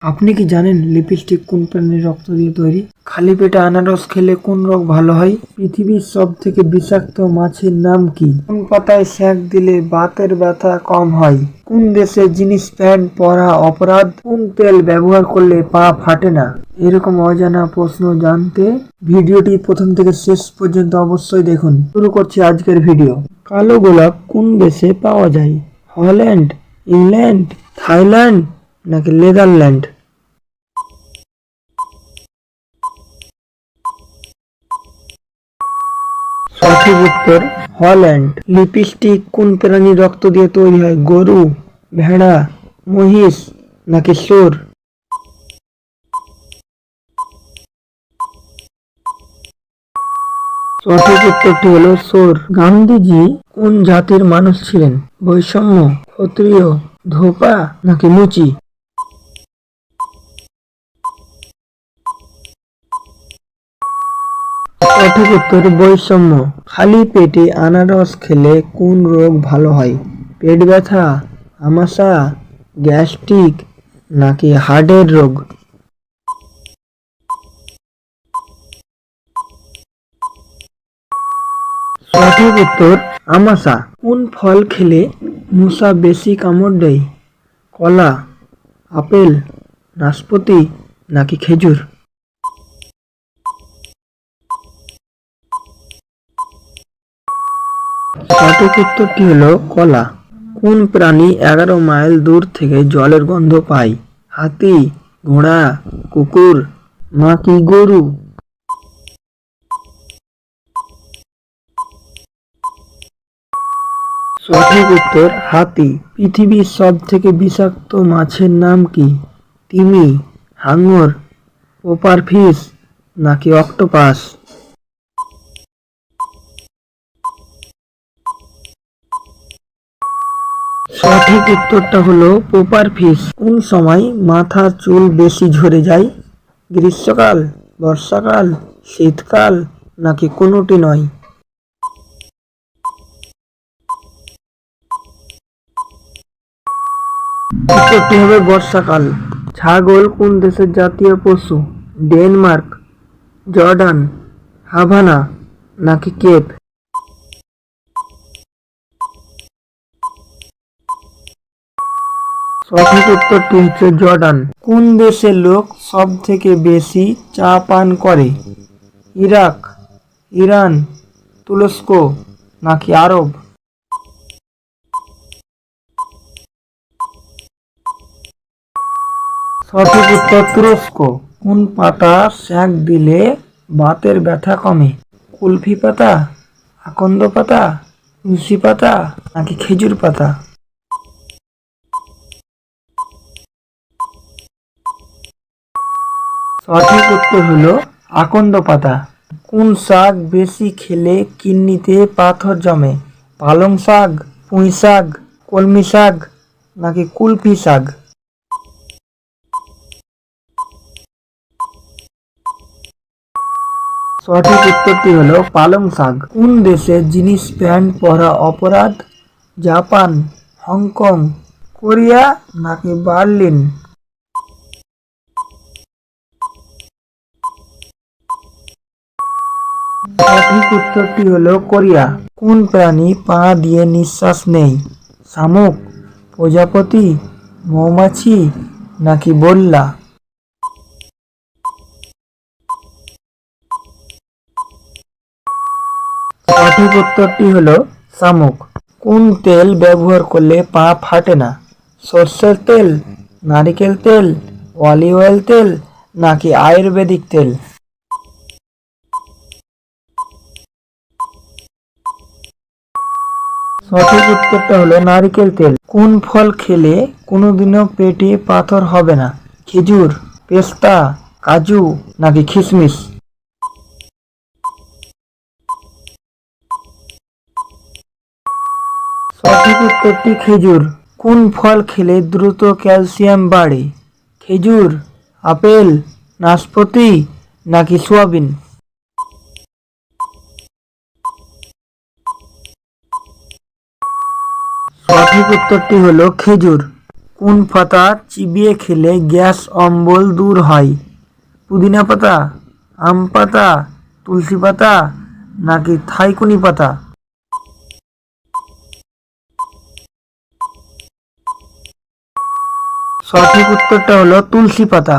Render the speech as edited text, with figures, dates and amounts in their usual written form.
আপনি কি জানেন লিপস্টিক কোন প্রাণীর রক্ত দিয়ে তৈরি? খালি পেটে আনারস খেলে কোন রোগ ভালো হয়? পৃথিবীর সব থেকে বিষাক্ত মাছের নাম কি? কোন পাতায় সেঁক দিলে বাতের ব্যথা কম হয়? কোন দেশে জিন্স প্যান্ট পরা অপরাধ? কোন তেল ব্যবহার করলে পা ফাটে না? এরকম অজানা প্রশ্ন জানতে ভিডিওটি প্রথম থেকে শেষ পর্যন্ত অবশ্যই দেখুন। শুরু করছি আজকের ভিডিও। কালো গোলাপ কোন দেশে পাওয়া যায়? হল্যান্ড, ইংল্যান্ড, থাইল্যান্ড নাকি নেদারল্যান্ড? সঠিক উত্তর হল্যান্ড। লিপস্টিক কোন প্রাণীর রক্ত দিয়ে তৈরি হয়? গরু, ভেড়া, মহিষ নাকি শুয়োর? সঠিক উত্তরটি হলো শুয়োর। গান্ধীজি কোন জাতির মানুষ ছিলেন? বৈষম্য, ক্ষত্রিয়, ধোপা নাকি মুচি? সঠিক উত্তর বৈষম্য। খালি পেটে আনারস খেলে কোন রোগ ভালো হয়? পেট ব্যথা, আমাশা, গ্যাস্ট্রিক নাকি হার্টের রোগ? সঠিক উত্তর আমাশা। কোন ফল খেলে মশা বেশি কামড় দেয়? কলা, আপেল, নাশপাতি নাকি খেজুর? সঠিক উত্তরটি হলো কলা। কোন প্রাণী 11 মাইল দূর থেকে জলের গন্ধ পায়? হাতি, ঘোড়া, কুকুর নাকি গরু? সঠিক উত্তর হাতি। পৃথিবীর সব থেকে বিষাক্ত মাছের নাম কি? তিমি, হাঙর, পোপার ফিশ নাকি অক্টোপাস? সঠিক উত্তরটা হলো পোপার ফিশ। কোন সময় মাথার চুল বেশি ঝরে যায়? গ্রীষ্মকাল, বর্ষাকাল, শীতকাল নাকি কোনোটি নয়? উত্তরটি হবে বর্ষাকাল। ছাগল কোন দেশের জাতীয় পশু? ডেনমার্ক, জর্ডান, হাভানা নাকি কেপ? সঠিক উত্তরটি হচ্ছে জর্ডান। কোন দেশের লোক সব থেকে বেশি চা পান করে? ইরাক, ইরান, তুরস্ক নাকি আরব? সঠিক উত্তর তুরস্ক। কোন পাতা সেঁক দিলে বাতের ব্যথা কমে? কুলফি পাতা, আকন্দ পাতা, তুলসী পাতা নাকি খেজুর পাতা? সঠিক উত্তর হলো আকন্দ পাতা। কোন শাক বেশি খেলে কিডনিতে পাথর জমে? পালং শাক, পুঁই শাক, কলমি শাক নাকি কুলফি শাক? সঠিক উত্তরটি হলো পালং শাক। কোন দেশে জিন্স প্যান্ট পরা অপরাধ? জাপান, হংকং, কোরিয়া নাকি বার্লিন? সঠিক উত্তরটি হলো কোরিয়া। কোন প্রাণী পা দিয়ে নিঃশ্বাস নেয়? শামুক, প্রজাপতি, মৌমাছি নাকি বল্লা? সঠিক উত্তরটি হলো শামুক। কোন তেল ব্যবহার করলে পা ফাটে না? সর্ষের তেল, নারিকেল তেল, অলিভ অয়েল তেল নাকি আয়ুর্বেদিক তেল? সঠিক উত্তরটা হলো নারিকেল তেল। কোন ফল খেলে কোনোদিনও পেটে পাথর হবে না? খেজুর, পেস্তা, কাজু নাকি কিশমিশ? সঠিক উত্তরটি খেজুর। কোন ফল খেলে দ্রুত ক্যালসিয়াম বাড়ে? খেজুর, আপেল, নাশপাতি নাকি সোয়াবিন? সঠিক উত্তরটি হলো খেজুর। কোন পাতা চিবিয়ে খেলে গ্যাস অম্বল দূর হয়? পুদিনা পাতা, আম পাতা, তুলসী পাতা নাকি থাইকুনি পাতা? সঠিক উত্তরটা হলো তুলসী পাতা।